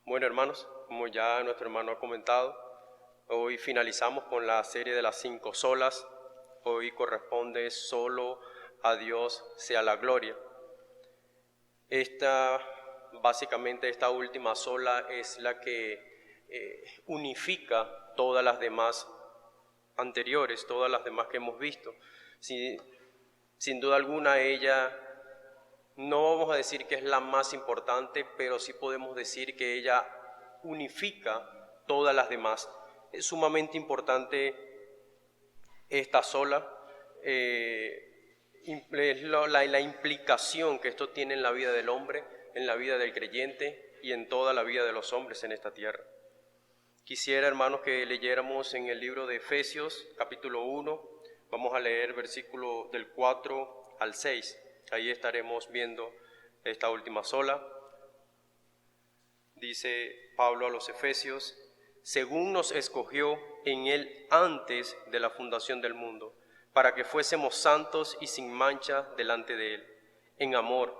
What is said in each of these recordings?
Bueno, hermanos, como ya nuestro hermano ha comentado, hoy finalizamos con la serie de las 5 solas. Hoy corresponde solo a Dios sea la gloria. Básicamente esta última sola es la que unifica todas las demás anteriores, todas las demás que hemos visto. Sin duda alguna ella, no vamos a decir que es la más importante, pero sí podemos decir que ella unifica todas las demás. Es sumamente importante esta sola, es la implicación que esto tiene en la vida del hombre, en la vida del creyente y en toda la vida de los hombres en esta tierra. Quisiera, hermanos, que leyéramos en el libro de Efesios, capítulo 1, vamos a leer versículo del 4 al 6. Ahí estaremos viendo esta última sola. Dice Pablo a los Efesios: según nos escogió en él antes de la fundación del mundo, para que fuésemos santos y sin mancha delante de él, en amor,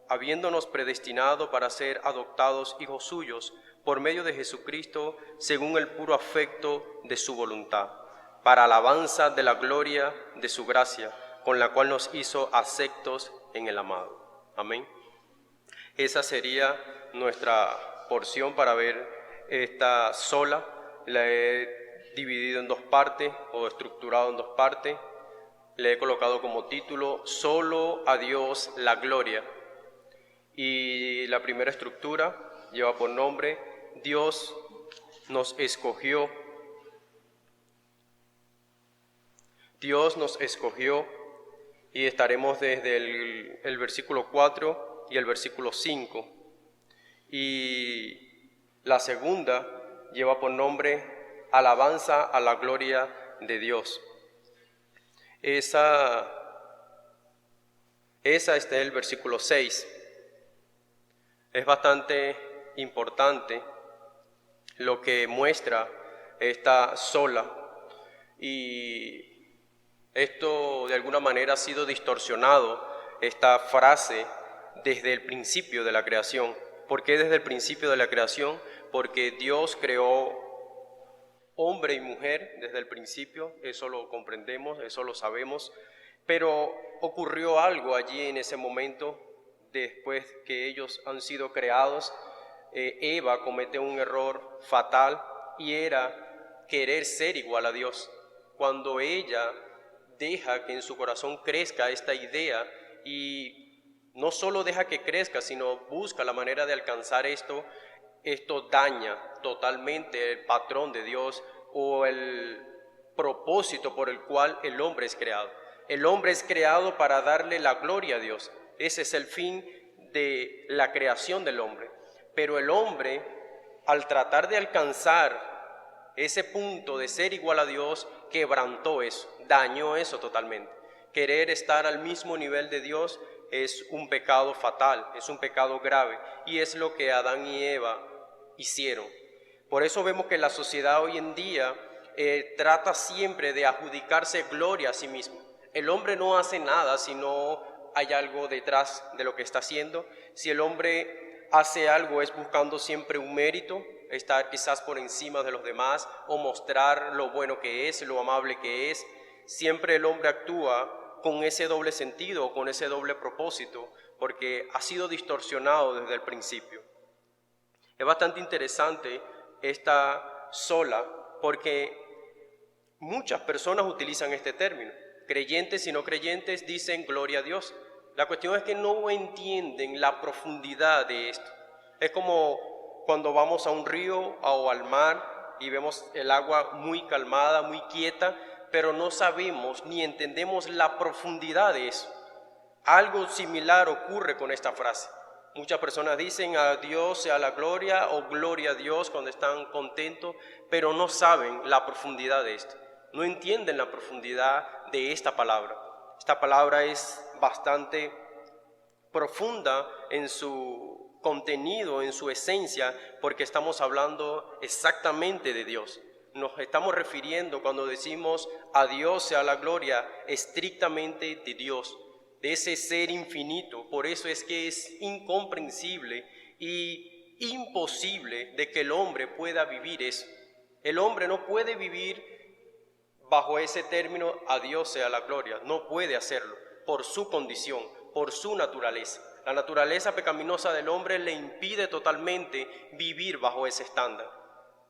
habiéndonos predestinado para ser adoptados hijos suyos por medio de Jesucristo, según el puro afecto de su voluntad, para alabanza de la gloria de su gracia, con la cual nos hizo aceptos en el amado. Amén. Esa sería nuestra porción para ver esta sola. La he dividido en dos partes o estructurado en dos partes. Le he colocado como título: solo a Dios la gloria. Y la primera estructura lleva por nombre: Dios nos escogió. Dios nos escogió, y estaremos desde el versículo 4 y el versículo 5. Y la segunda lleva por nombre: alabanza a la gloria de Dios. Esa está en el versículo 6. Es bastante importante lo que muestra esta sola, y esto de alguna manera ha sido distorsionado, esta frase, desde el principio de la creación. ¿Por qué desde el principio de la creación? Porque Dios creó hombre y mujer desde el principio, eso lo comprendemos, eso lo sabemos, pero ocurrió algo allí en ese momento, después que ellos han sido creados. Eva comete un error fatal, y era querer ser igual a Dios. Cuando ella deja que en su corazón crezca esta idea, y no solo deja que crezca, sino busca la manera de alcanzar esto daña totalmente el patrón de Dios o el propósito por el cual el hombre es creado. El hombre es creado para darle la gloria a Dios. Ese es el fin de la creación del hombre. Pero el hombre, al tratar de alcanzar ese punto de ser igual a Dios, quebrantó eso, dañó eso totalmente. Querer estar al mismo nivel de Dios es un pecado fatal, es un pecado grave, y es lo que Adán y Eva hicieron. Por eso vemos que la sociedad hoy en día trata siempre de adjudicarse gloria a sí mismo. El hombre no hace nada si no hay algo detrás de lo que está haciendo. Si el hombre hace algo es buscando siempre un mérito, estar quizás por encima de los demás o mostrar lo bueno que es, lo amable que es. Siempre el hombre actúa con ese doble sentido, con ese doble propósito, porque ha sido distorsionado desde el principio. Es bastante interesante esta sola, porque muchas personas utilizan este término. Creyentes y no creyentes dicen gloria a Dios. La cuestión es que no entienden la profundidad de esto. Es como cuando vamos a un río o al mar y vemos el agua muy calmada, muy quieta, pero no sabemos ni entendemos la profundidad de eso. Algo similar ocurre con esta frase. Muchas personas dicen a Dios sea la gloria o gloria a Dios cuando están contentos, pero no saben la profundidad de esto. No entienden la profundidad de esta palabra. Esta palabra es bastante profunda en su contenido, en su esencia, porque estamos hablando exactamente de Dios. Nos estamos refiriendo, cuando decimos a Dios sea la gloria, estrictamente de Dios, de ese ser infinito. Por eso es que es incomprensible y imposible de que el hombre pueda vivir eso. El hombre no puede vivir bajo ese término, a Dios sea la gloria. No puede hacerlo por su condición, por su naturaleza. La naturaleza pecaminosa del hombre le impide totalmente vivir bajo ese estándar.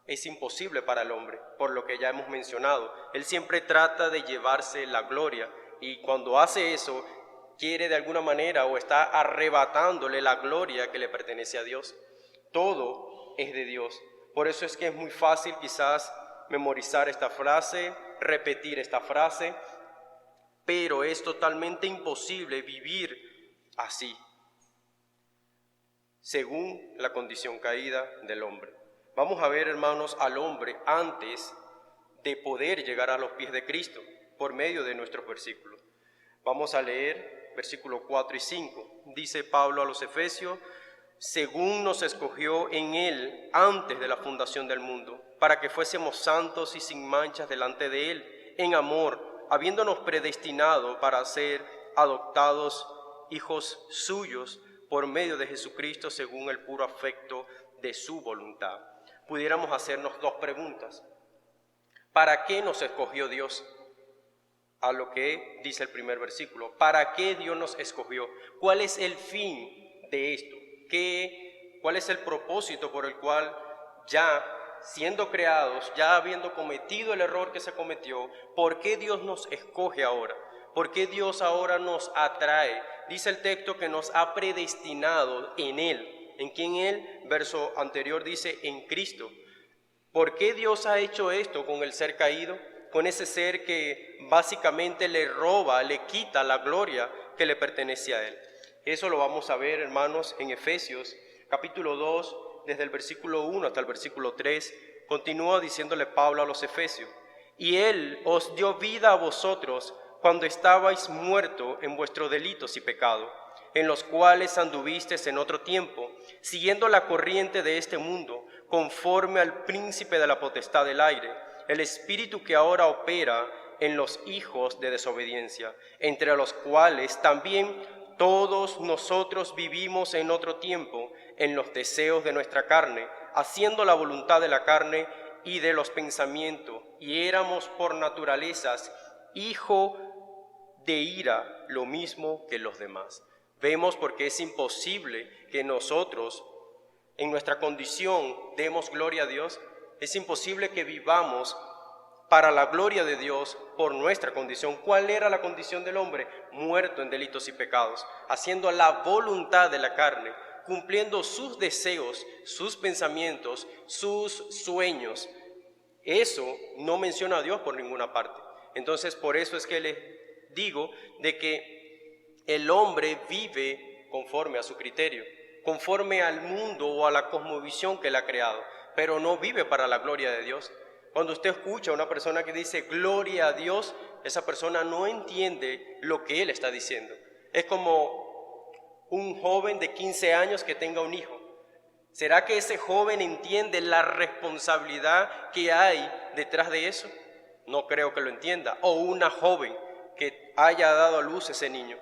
Es imposible para el hombre, por lo que ya hemos mencionado. Él siempre trata de llevarse la gloria y cuando hace eso, quiere de alguna manera o está arrebatándole la gloria que le pertenece a Dios. Todo es de Dios. Por eso es que es muy fácil quizás memorizar esta frase, repetir esta frase, pero es totalmente imposible vivir así, según la condición caída del hombre. Vamos a ver, hermanos, al hombre antes de poder llegar a los pies de Cristo por medio de nuestros versículos. Vamos a leer versículos 4 y 5. Dice Pablo a los Efesios: según nos escogió en Él antes de la fundación del mundo, para que fuésemos santos y sin manchas delante de Él, en amor, habiéndonos predestinado para ser adoptados hijos suyos por medio de Jesucristo, según el puro afecto de su voluntad. Pudiéramos hacernos dos preguntas. ¿Para qué nos escogió Dios? A lo que dice el primer versículo. ¿Para qué Dios nos escogió? ¿Cuál es el fin de esto? ¿Cuál es el propósito por el cual ya siendo creados, ya habiendo cometido el error que se cometió, por qué Dios nos escoge ahora? ¿Por qué Dios ahora nos atrae? Dice el texto que nos ha predestinado en Él. ¿En quién Él? Verso anterior dice, en Cristo. ¿Por qué Dios ha hecho esto con el ser caído? Con ese ser que básicamente le roba, le quita la gloria que le pertenece a Él. Eso lo vamos a ver, hermanos, en Efesios, capítulo 2, desde el versículo 1 hasta el versículo 3. Continúa diciéndole Pablo a los Efesios: y Él os dio vida a vosotros cuando estabais muertos en vuestros delitos y pecados, en los cuales anduvisteis en otro tiempo, siguiendo la corriente de este mundo, conforme al príncipe de la potestad del aire, el espíritu que ahora opera en los hijos de desobediencia, entre los cuales también todos nosotros vivimos en otro tiempo en los deseos de nuestra carne, haciendo la voluntad de la carne y de los pensamientos, y éramos por naturalezas hijo de ira, lo mismo que los demás. Vemos porque es imposible que nosotros, en nuestra condición, demos gloria a Dios. Es imposible que vivamos para la gloria de Dios por nuestra condición. ¿Cuál era la condición del hombre? Muerto en delitos y pecados, haciendo la voluntad de la carne, cumpliendo sus deseos, sus pensamientos, sus sueños. Eso no menciona a Dios por ninguna parte. Entonces, por eso es que les digo de que el hombre vive conforme a su criterio, conforme al mundo o a la cosmovisión que él ha creado, pero no vive para la gloria de Dios. Cuando usted escucha a una persona que dice gloria a Dios, esa persona no entiende lo que él está diciendo. Es como un joven de 15 años que tenga un hijo. ¿Será que ese joven entiende la responsabilidad que hay detrás de eso? No creo que lo entienda. O una joven que haya dado a luz ese niño.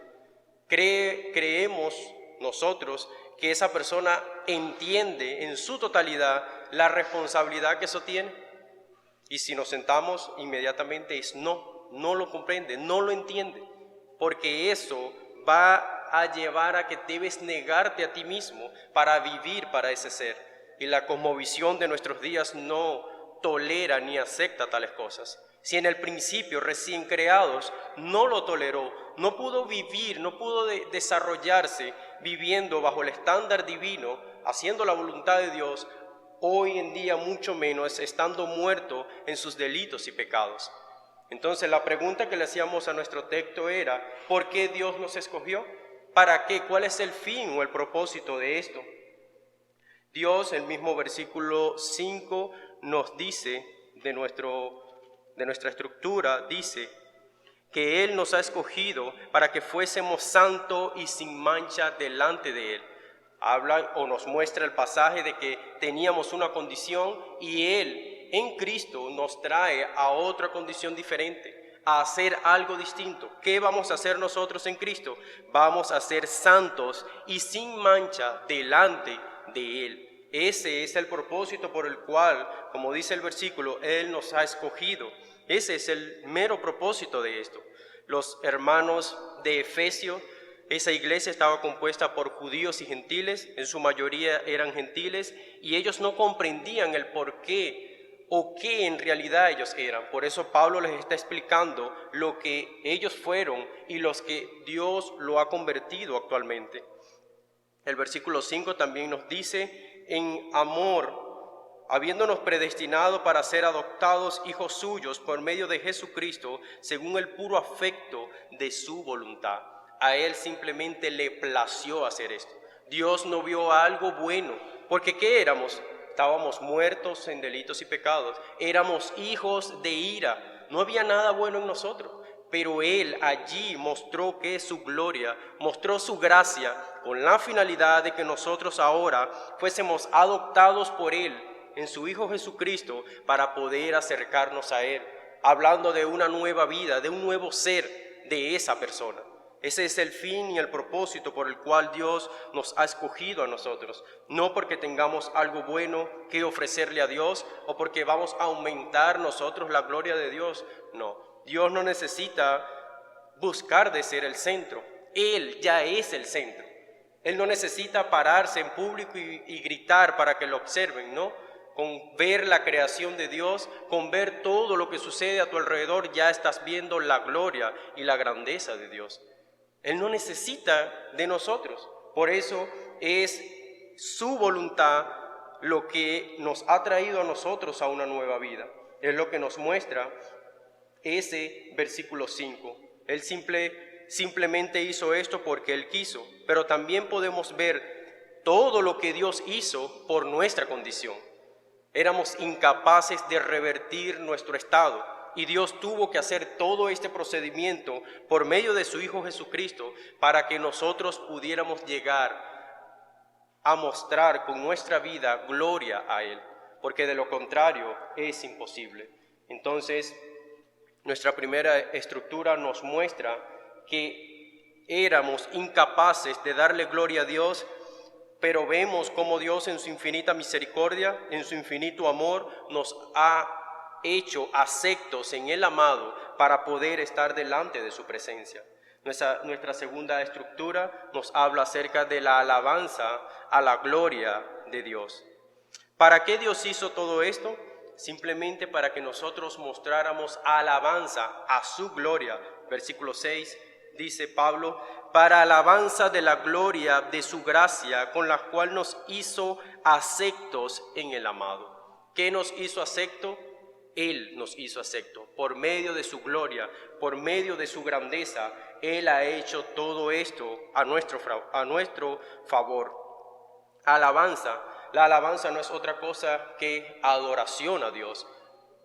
Creemos nosotros que esa persona entiende en su totalidad la responsabilidad que eso tiene. Y si nos sentamos, inmediatamente es no lo comprende, no lo entiende, porque eso va a llevar a que debes negarte a ti mismo para vivir para ese ser. Y la cosmovisión de nuestros días no tolera ni acepta tales cosas. Si en el principio, recién creados, no lo toleró, no pudo vivir, no pudo desarrollarse viviendo bajo el estándar divino, haciendo la voluntad de Dios, hoy en día mucho menos, estando muerto en sus delitos y pecados. Entonces la pregunta que le hacíamos a nuestro texto era: ¿por qué Dios nos escogió? ¿Para qué? ¿Cuál es el fin o el propósito de esto? Dios, el mismo versículo 5 nos dice de nuestra estructura, dice que Él nos ha escogido para que fuésemos santos y sin mancha delante de Él. Habla o nos muestra el pasaje de que teníamos una condición y Él en Cristo nos trae a otra condición diferente, a hacer algo distinto. ¿Qué vamos a hacer nosotros en Cristo? Vamos a ser santos y sin mancha delante de Él. Ese es el propósito por el cual, como dice el versículo, Él nos ha escogido. Ese es el mero propósito de esto. Los hermanos de Efesio, esa iglesia estaba compuesta por judíos y gentiles, en su mayoría eran gentiles, y ellos no comprendían el por qué o qué en realidad ellos eran. Por eso Pablo les está explicando lo que ellos fueron y los que Dios lo ha convertido actualmente. El versículo 5 también nos dice: en amor, habiéndonos predestinado para ser adoptados hijos suyos por medio de Jesucristo, según el puro afecto de su voluntad. A Él simplemente le plació hacer esto. Dios no vio algo bueno, porque ¿qué éramos? Estábamos muertos en delitos y pecados, éramos hijos de ira, no había nada bueno en nosotros. Pero Él allí mostró que su gloria, mostró su gracia, con la finalidad de que nosotros ahora fuésemos adoptados por Él en su Hijo Jesucristo para poder acercarnos a Él, hablando de una nueva vida, de un nuevo ser de esa persona. Ese es el fin y el propósito por el cual Dios nos ha escogido a nosotros, no porque tengamos algo bueno que ofrecerle a Dios o porque vamos a aumentar nosotros la gloria de Dios, no. Dios no necesita buscar de ser el centro, Él ya es el centro. Él no necesita pararse en público y gritar para que lo observen, ¿no? Con ver la creación de Dios, con ver todo lo que sucede a tu alrededor, ya estás viendo la gloria y la grandeza de Dios. Él no necesita de nosotros, por eso es su voluntad lo que nos ha traído a nosotros a una nueva vida. Es lo que nos muestra ese versículo 5. Él simplemente hizo esto porque Él quiso, pero también podemos ver todo lo que Dios hizo por nuestra condición. Éramos incapaces de revertir nuestro estado y Dios tuvo que hacer todo este procedimiento por medio de su Hijo Jesucristo para que nosotros pudiéramos llegar a mostrar con nuestra vida gloria a Él, porque de lo contrario es imposible. Entonces, nuestra primera estructura nos muestra que éramos incapaces de darle gloria a Dios, pero vemos cómo Dios en su infinita misericordia, en su infinito amor, nos ha hecho aceptos en el amado para poder estar delante de su presencia. Nuestra segunda estructura nos habla acerca de la alabanza a la gloria de Dios. ¿Para qué Dios hizo todo esto? Simplemente para que nosotros mostráramos alabanza a su gloria. Versículo 6 dice Pablo: para alabanza de la gloria de su gracia, con la cual nos hizo aceptos en el amado. ¿Qué nos hizo acepto? Él nos hizo acepto. Por medio de su gloria, por medio de su grandeza, Él ha hecho todo esto a nuestro favor. Alabanza. La alabanza no es otra cosa que adoración a Dios,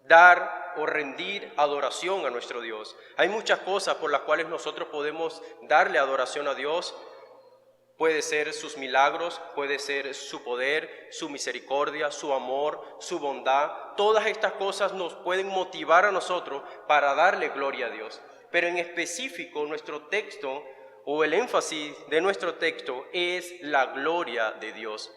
dar o rendir adoración a nuestro Dios. Hay muchas cosas por las cuales nosotros podemos darle adoración a Dios. Puede ser sus milagros, puede ser su poder, su misericordia, su amor, su bondad. Todas estas cosas nos pueden motivar a nosotros para darle gloria a Dios. Pero en específico nuestro texto o el énfasis de nuestro texto es la gloria de Dios.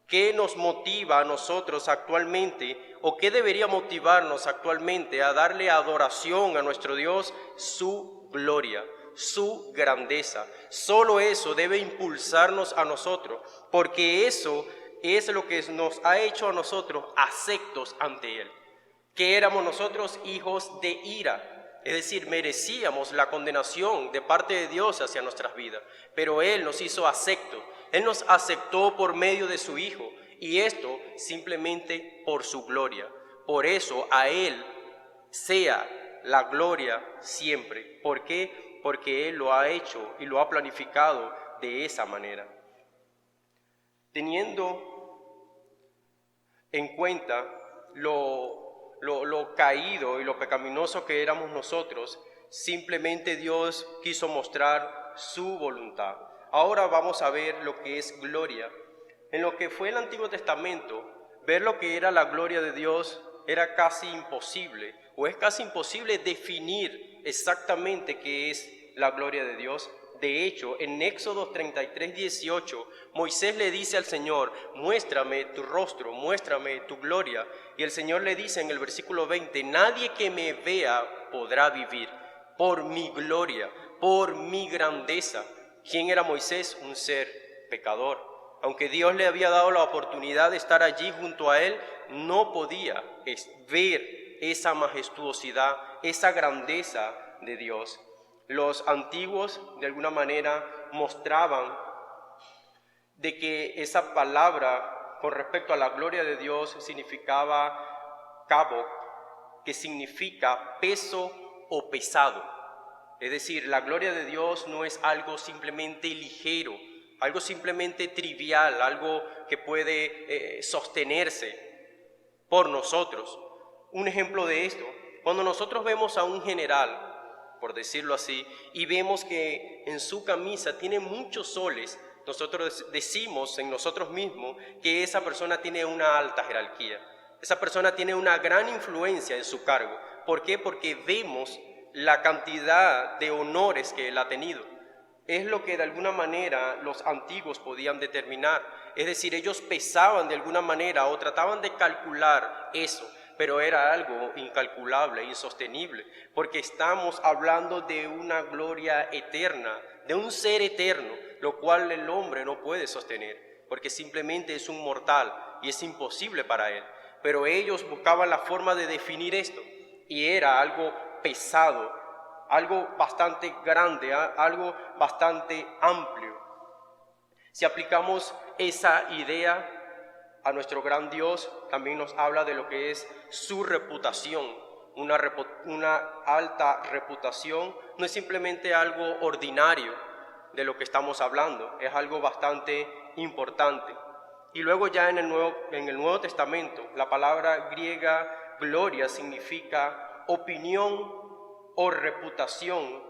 ¿Qué nos motiva a nosotros actualmente o qué debería motivarnos actualmente a darle adoración a nuestro Dios? Su gloria, su grandeza. Solo eso debe impulsarnos a nosotros, porque eso es lo que nos ha hecho a nosotros aceptos ante Él. Que éramos nosotros hijos de ira, es decir, merecíamos la condenación de parte de Dios hacia nuestras vidas, pero Él nos hizo aceptos. Él nos aceptó por medio de su Hijo, y esto simplemente por su gloria. Por eso a Él sea la gloria siempre. ¿Por qué? Porque Él lo ha hecho y lo ha planificado de esa manera. Teniendo en cuenta lo caído y lo pecaminoso que éramos nosotros, simplemente Dios quiso mostrar su voluntad. Ahora vamos a ver lo que es gloria. En lo que fue el Antiguo Testamento, ver lo que era la gloria de Dios era casi imposible, o es casi imposible definir exactamente qué es la gloria de Dios, De hecho, en Éxodo 33:18, Moisés le dice al Señor, muéstrame tu rostro, muéstrame tu gloria. Y el Señor le dice en el versículo 20, nadie que me vea podrá vivir por mi gloria, por mi grandeza. ¿Quién era Moisés? Un ser pecador. Aunque Dios le había dado la oportunidad de estar allí junto a él, no podía ver esa majestuosidad, esa grandeza de Dios. Los antiguos de alguna manera mostraban de que esa palabra con respecto a la gloria de Dios significaba cabo, que significa peso o pesado. Es decir, la gloria de Dios no es algo simplemente ligero, algo simplemente trivial, algo que puede sostenerse por nosotros. Un ejemplo de esto, cuando nosotros vemos a un general, por decirlo así, y vemos que en su camisa tiene muchos soles, nosotros decimos en nosotros mismos que esa persona tiene una alta jerarquía, esa persona tiene una gran influencia en su cargo. ¿Por qué? Porque vemos la cantidad de honores que él ha tenido. Es lo que de alguna manera los antiguos podían determinar, es decir, ellos pesaban de alguna manera o trataban de calcular eso, pero era algo incalculable, insostenible, porque estamos hablando de una gloria eterna, de un ser eterno, lo cual el hombre no puede sostener, porque simplemente es un mortal y es imposible para él. Pero ellos buscaban la forma de definir esto, y era algo pesado, algo bastante grande, algo bastante amplio. Si aplicamos esa idea a nuestro gran Dios, también nos habla de lo que es su reputación. Una alta reputación no es simplemente algo ordinario de lo que estamos hablando, es algo bastante importante. Y luego ya en el Nuevo Testamento, la palabra griega gloria significa opinión o reputación.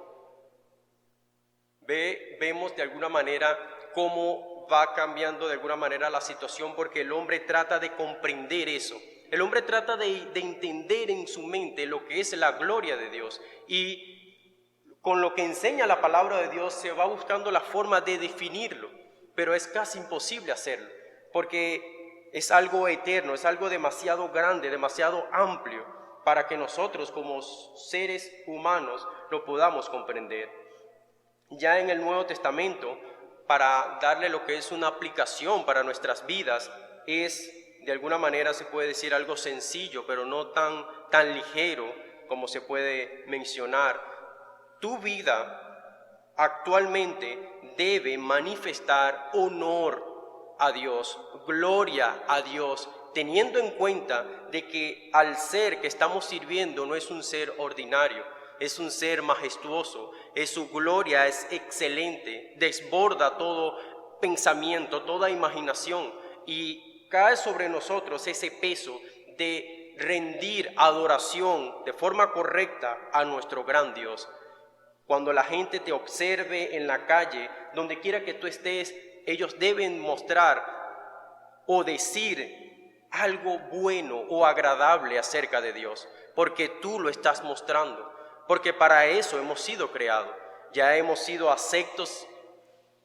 Vemos de alguna manera cómo va cambiando de alguna manera la situación, porque el hombre trata de comprender eso. El hombre trata de entender en su mente lo que es la gloria de Dios, y con lo que enseña la palabra de Dios se va buscando la forma de definirlo, pero es casi imposible hacerlo, porque es algo eterno, es algo demasiado grande, demasiado amplio para que nosotros como seres humanos lo podamos comprender. Ya en el Nuevo Testamento, para darle lo que es una aplicación para nuestras vidas, es de alguna manera se puede decir algo sencillo, pero no tan ligero como se puede mencionar. Tu vida actualmente debe manifestar honor a Dios, gloria a Dios, teniendo en cuenta de que al ser que estamos sirviendo no es un ser ordinario, es un ser majestuoso, su gloria es excelente, desborda todo pensamiento, toda imaginación, y cae sobre nosotros ese peso de rendir adoración de forma correcta a nuestro gran Dios. Cuando la gente te observe en la calle, donde quiera que tú estés, ellos deben mostrar o decir algo bueno o agradable acerca de Dios, porque tú lo estás mostrando. Porque para eso hemos sido creados. Ya hemos sido aceptos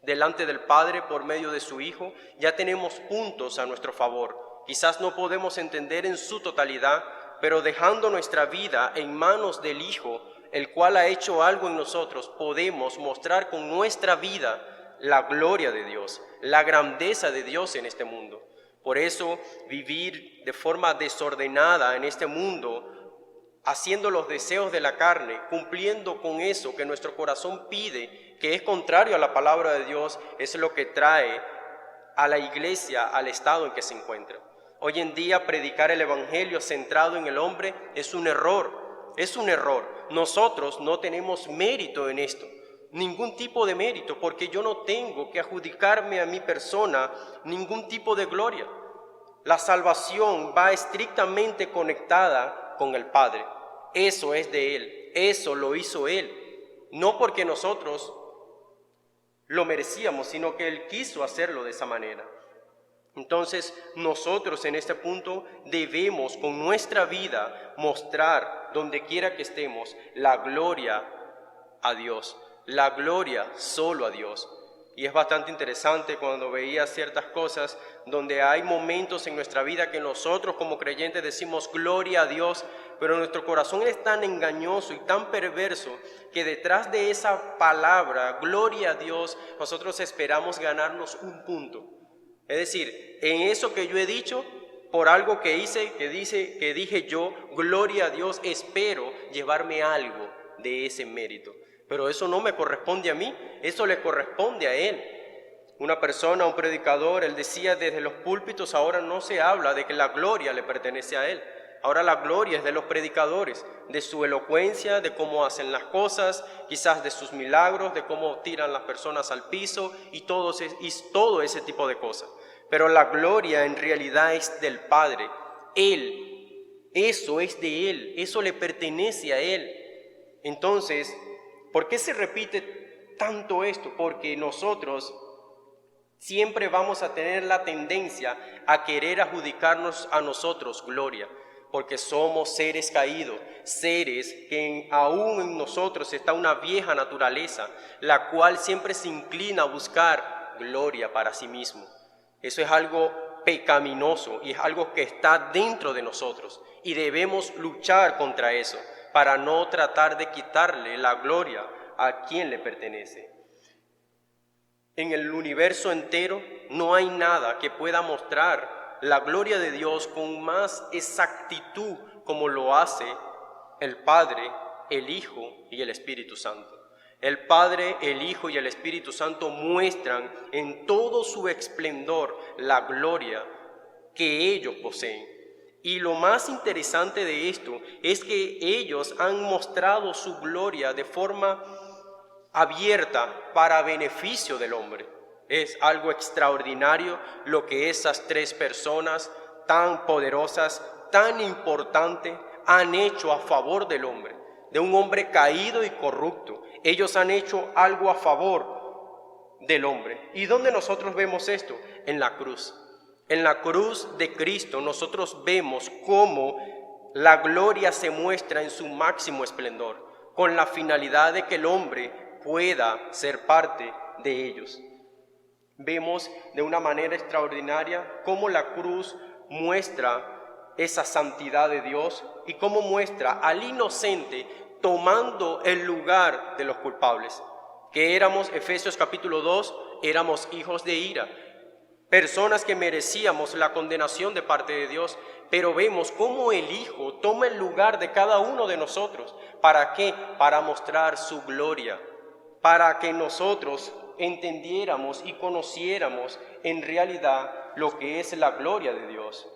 delante del Padre por medio de su Hijo. Ya tenemos puntos a nuestro favor. Quizás no podemos entender en su totalidad, pero dejando nuestra vida en manos del Hijo, el cual ha hecho algo en nosotros, podemos mostrar con nuestra vida la gloria de Dios, la grandeza de Dios en este mundo. Por eso, vivir de forma desordenada en este mundo, haciendo los deseos de la carne, cumpliendo con eso que nuestro corazón pide, que es contrario a la palabra de Dios, es lo que trae a la iglesia al estado en que se encuentra. Hoy en día predicar el evangelio centrado en el hombre es un error, es un error. Nosotros no tenemos mérito en esto, ningún tipo de mérito, porque yo no tengo que adjudicarme a mi persona ningún tipo de gloria. La salvación va estrictamente conectada con el Padre. Eso es de Él, eso lo hizo Él, no porque nosotros lo merecíamos, sino que Él quiso hacerlo de esa manera. Entonces nosotros en este punto debemos con nuestra vida mostrar donde quiera que estemos la gloria a Dios. la gloria solo a Dios. Y es bastante interesante cuando veía ciertas cosas donde hay momentos en nuestra vida que nosotros como creyentes decimos gloria a Dios, pero nuestro corazón es tan engañoso y tan perverso que detrás de esa palabra, gloria a Dios, nosotros esperamos ganarnos un punto. Es decir, en eso que yo he dicho, por algo que hice, que dije yo, gloria a Dios, espero llevarme algo de ese mérito. Pero eso no me corresponde a mí, eso le corresponde a Él. Una persona, un predicador, él decía desde los púlpitos, ahora no se habla de que la gloria le pertenece a Él. Ahora la gloria es de los predicadores, de su elocuencia, de cómo hacen las cosas, quizás de sus milagros, de cómo tiran las personas al piso y todo ese tipo de cosas. Pero la gloria en realidad es del Padre. Él, eso es de Él, eso le pertenece a Él. Entonces, ¿por qué se repite tanto esto? Porque nosotros siempre vamos a tener la tendencia a querer adjudicarnos a nosotros gloria, porque somos seres caídos, seres que aún en nosotros está una vieja naturaleza, la cual siempre se inclina a buscar gloria para sí mismo. Eso es algo pecaminoso y es algo que está dentro de nosotros y debemos luchar contra eso para no tratar de quitarle la gloria a quien le pertenece. En el universo entero no hay nada que pueda mostrar la gloria de Dios con más exactitud como lo hace el Padre, el Hijo y el Espíritu Santo. El Padre, el Hijo y el Espíritu Santo muestran en todo su esplendor la gloria que ellos poseen. Y lo más interesante de esto es que ellos han mostrado su gloria de forma abierta para beneficio del hombre. Es algo extraordinario lo que esas tres personas tan poderosas, tan importantes, han hecho a favor del hombre, de un hombre caído y corrupto. Ellos han hecho algo a favor del hombre. ¿Y dónde nosotros vemos esto? En la cruz. En la cruz de Cristo nosotros vemos cómo la gloria se muestra en su máximo esplendor, con la finalidad de que el hombre pueda ser parte de ellos. Vemos de una manera extraordinaria cómo la cruz muestra esa santidad de Dios y cómo muestra al inocente tomando el lugar de los culpables, que éramos, Efesios capítulo 2, éramos hijos de ira, personas que merecíamos la condenación de parte de Dios, pero vemos cómo el Hijo toma el lugar de cada uno de nosotros. ¿Para qué? Para mostrar su gloria, para que nosotros entendiéramos y conociéramos en realidad lo que es la gloria de Dios.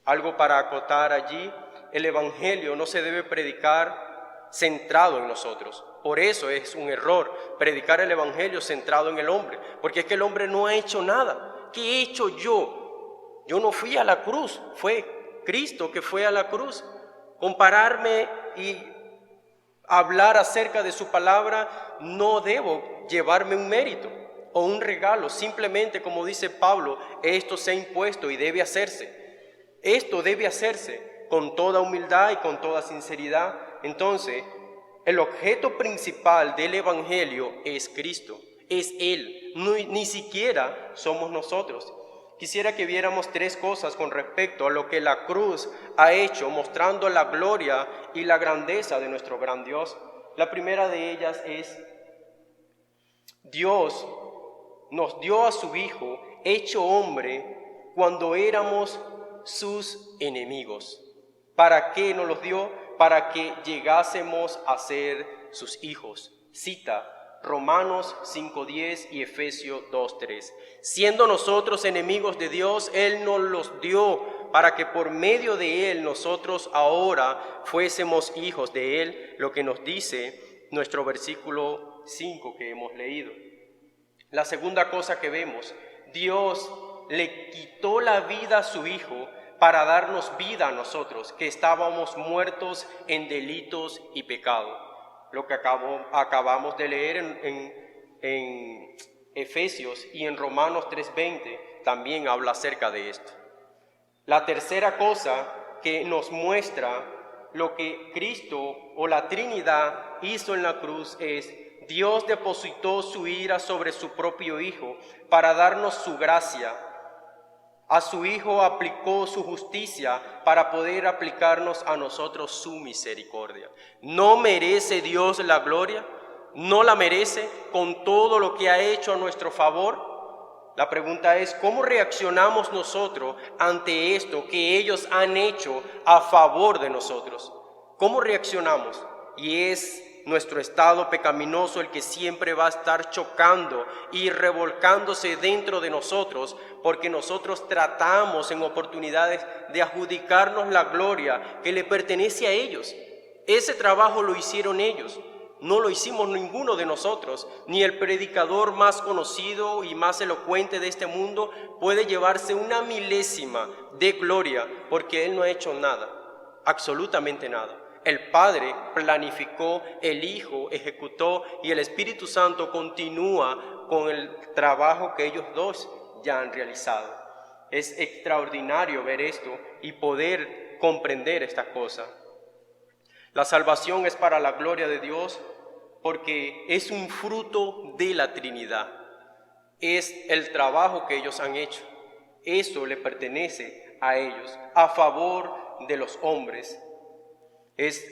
Algo para acotar allí, el Evangelio no se debe predicar centrado en nosotros. Por eso es un error predicar el Evangelio centrado en el hombre, porque es que el hombre no ha hecho nada. ¿Qué he hecho yo? Yo no fui a la cruz, fue Cristo que fue a la cruz. Compararme y hablar acerca de su palabra, no debo llevarme un mérito o un regalo, simplemente como dice Pablo, esto se ha impuesto y debe hacerse. Esto debe hacerse con toda humildad y con toda sinceridad. Entonces, el objeto principal del Evangelio es Cristo, es Él, ni siquiera somos nosotros. Quisiera que viéramos tres cosas con respecto a lo que la cruz ha hecho, mostrando la gloria y la grandeza de nuestro gran Dios. La primera de ellas es, Dios nos dio a su Hijo, hecho hombre, cuando éramos sus enemigos. ¿Para qué nos los dio? Para que llegásemos a ser sus hijos. Cita Romanos 5:10 y Efesios 2:3. Siendo nosotros enemigos de Dios, Él nos los dio para que por medio de Él nosotros ahora fuésemos hijos de Él, lo que nos dice nuestro versículo 5 que hemos leído. La segunda cosa que vemos, Dios le quitó la vida a su Hijo para darnos vida a nosotros, que estábamos muertos en delitos y pecado. Lo que acabamos de leer en Efesios y en Romanos 3:20 también habla acerca de esto. La tercera cosa que nos muestra lo que Cristo o la Trinidad hizo en la cruz es Dios depositó su ira sobre su propio Hijo para darnos su gracia. A su Hijo aplicó su justicia para poder aplicarnos a nosotros su misericordia. ¿No merece Dios la gloria? ¿No la merece con todo lo que ha hecho a nuestro favor? La pregunta es, ¿cómo reaccionamos nosotros ante esto que ellos han hecho a favor de nosotros? ¿Cómo reaccionamos? Y es nuestro estado pecaminoso el que siempre va a estar chocando y revolcándose dentro de nosotros, porque nosotros tratamos en oportunidades de adjudicarnos la gloria que le pertenece a ellos. Ese trabajo lo hicieron ellos. No lo hicimos ninguno de nosotros, ni el predicador más conocido y más elocuente de este mundo puede llevarse una milésima de gloria, porque él no ha hecho nada, absolutamente nada. El Padre planificó, el Hijo ejecutó y el Espíritu Santo continúa con el trabajo que ellos dos ya han realizado. Es extraordinario ver esto y poder comprender estas cosas. La salvación es para la gloria de Dios porque es un fruto de la Trinidad. Es el trabajo que ellos han hecho. Eso le pertenece a ellos, a favor de los hombres. Es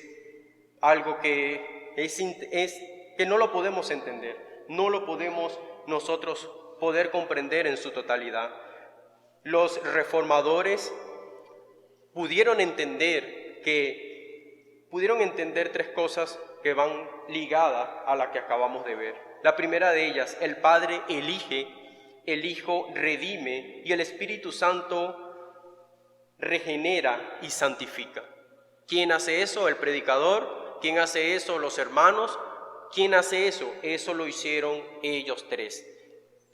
algo que que no lo podemos entender, no lo podemos nosotros poder comprender en su totalidad. Los reformadores pudieron entender tres cosas que van ligadas a la que acabamos de ver. La primera de ellas, el Padre elige, el Hijo redime y el Espíritu Santo regenera y santifica. ¿Quién hace eso? El predicador. ¿Quién hace eso? Los hermanos. ¿Quién hace eso? Eso lo hicieron ellos tres.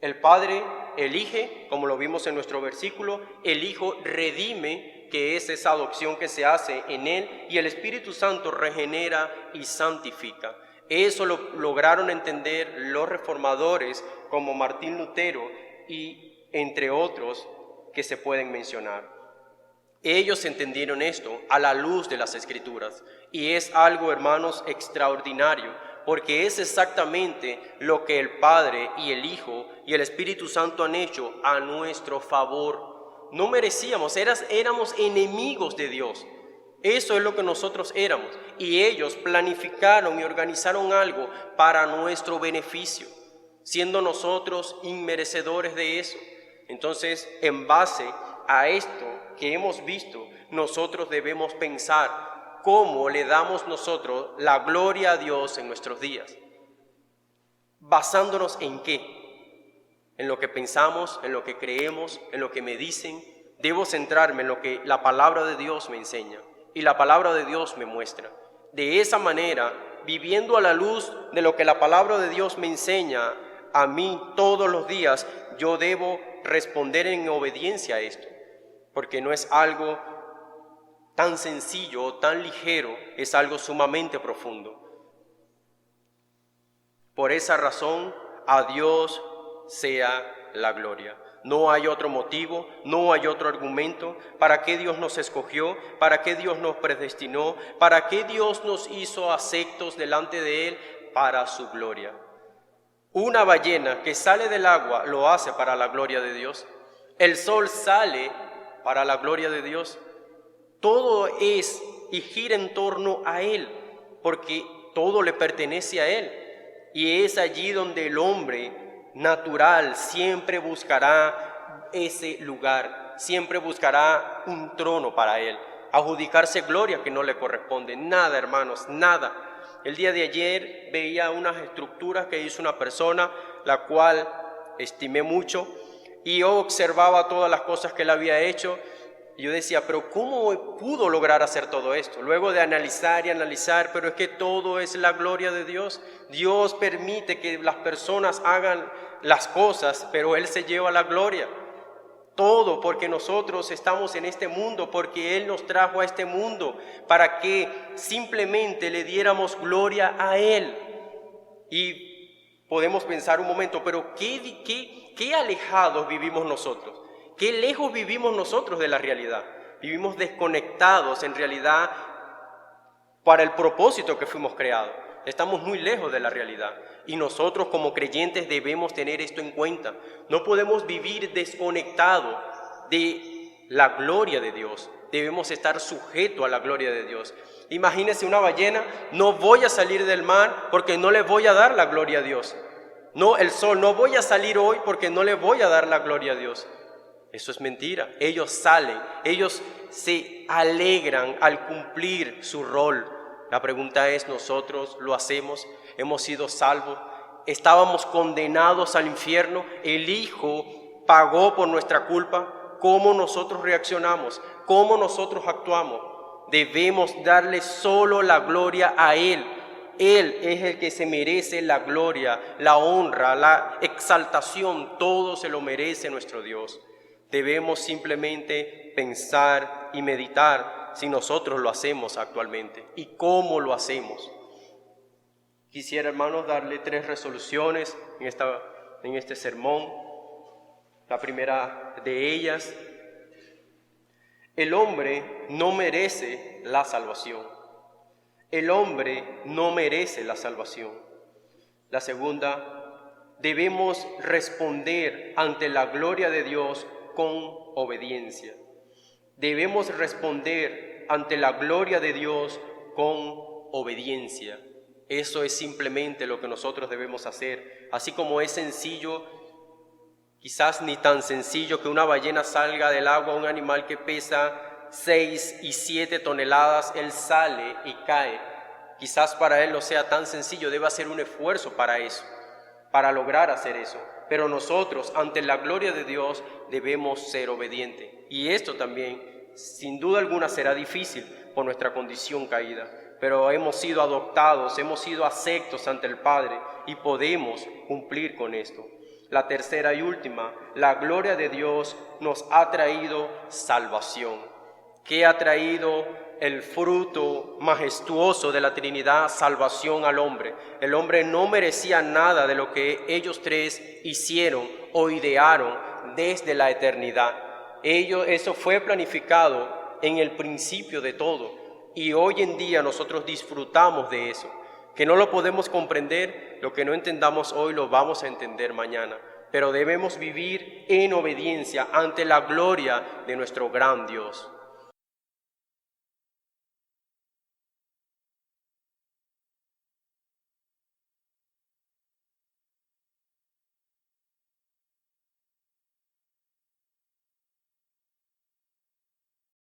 El Padre elige, como lo vimos en nuestro versículo, el Hijo redime, que es esa adopción que se hace en él, y el Espíritu Santo regenera y santifica. Eso lo lograron entender los reformadores como Martín Lutero y entre otros que se pueden mencionar. Ellos entendieron esto a la luz de las Escrituras y es algo, hermanos, extraordinario, porque es exactamente lo que el Padre y el Hijo y el Espíritu Santo han hecho a nuestro favor. No merecíamos, éramos enemigos de Dios. Eso es lo que nosotros éramos y ellos planificaron y organizaron algo para nuestro beneficio, siendo nosotros inmerecedores de eso. Entonces, en base a esto que hemos visto, nosotros debemos pensar cómo le damos nosotros la gloria a Dios en nuestros días. ¿Basándonos en qué? En lo que pensamos, en lo que creemos, en lo que me dicen. Debo centrarme en lo que la palabra de Dios me enseña y la palabra de Dios me muestra. De esa manera, viviendo a la luz de lo que la palabra de Dios me enseña a mí todos los días, yo debo responder en obediencia a esto. Porque no es algo tan sencillo o tan ligero, es algo sumamente profundo. Por esa razón, a Dios sea la gloria. No hay otro motivo, no hay otro argumento. ¿Para qué Dios nos escogió? ¿Para qué Dios nos predestinó? ¿Para qué Dios nos hizo aceptos delante de Él? Para su gloria. Una ballena que sale del agua lo hace para la gloria de Dios. El sol sale para la gloria de Dios. Todo es y gira en torno a Él, porque todo le pertenece a Él. Y es allí donde el hombre natural siempre buscará ese lugar, siempre buscará un trono para Él, adjudicarse gloria que no le corresponde. Nada, hermanos, nada. El día de ayer veía unas estructuras que hizo una persona, la cual estimé mucho, y yo observaba todas las cosas que él había hecho, y yo decía, pero ¿cómo pudo lograr hacer todo esto? Luego de analizar y analizar, pero es que todo es la gloria de Dios. Dios permite que las personas hagan las cosas, pero Él se lleva la gloria. Todo porque nosotros estamos en este mundo, porque Él nos trajo a este mundo, para que simplemente le diéramos gloria a Él. Y podemos pensar un momento, pero ¿qué alejados vivimos nosotros? ¿Qué lejos vivimos nosotros de la realidad? Vivimos desconectados en realidad para el propósito que fuimos creados. Estamos muy lejos de la realidad. Y nosotros como creyentes debemos tener esto en cuenta. No podemos vivir desconectados de la gloria de Dios. Debemos estar sujetos a la gloria de Dios. Imagínense una ballena, no voy a salir del mar porque no le voy a dar la gloria a Dios. No, el sol, no voy a salir hoy porque no le voy a dar la gloria a Dios. Eso es mentira. Ellos salen, ellos se alegran al cumplir su rol. La pregunta es, ¿nosotros lo hacemos? ¿Hemos sido salvos? ¿Estábamos condenados al infierno? ¿El Hijo pagó por nuestra culpa? ¿Cómo nosotros reaccionamos? ¿Cómo nosotros actuamos? Debemos darle solo la gloria a Él. Él es el que se merece la gloria, la honra, la exaltación. Todo se lo merece nuestro Dios. Debemos simplemente pensar y meditar si nosotros lo hacemos actualmente y cómo lo hacemos. Quisiera, hermanos, darle 3 resoluciones en este sermón. La primera de ellas: el hombre no merece la salvación. El hombre no merece la salvación. La segunda: debemos responder ante la gloria de Dios con obediencia. Debemos responder ante la gloria de Dios con obediencia. Eso es simplemente lo que nosotros debemos hacer. Así como es sencillo, quizás ni tan sencillo, que una ballena salga del agua, un animal que pesa 6 y 7 toneladas, él sale y cae. Quizás para él no sea tan sencillo, debe hacer un esfuerzo para eso, para lograr hacer eso. Pero nosotros, ante la gloria de Dios, debemos ser obedientes. Y esto también, sin duda alguna, será difícil por nuestra condición caída. Pero hemos sido adoptados, hemos sido aceptos ante el Padre y podemos cumplir con esto. La tercera y última: la gloria de Dios nos ha traído salvación. ¿Qué ha traído el fruto majestuoso de la Trinidad? Salvación al hombre. El hombre no merecía nada de lo que ellos 3 hicieron o idearon desde la eternidad. Eso fue planificado en el principio de todo. Y hoy en día nosotros disfrutamos de eso. Que no lo podemos comprender, lo que no entendamos hoy lo vamos a entender mañana. Pero debemos vivir en obediencia ante la gloria de nuestro gran Dios.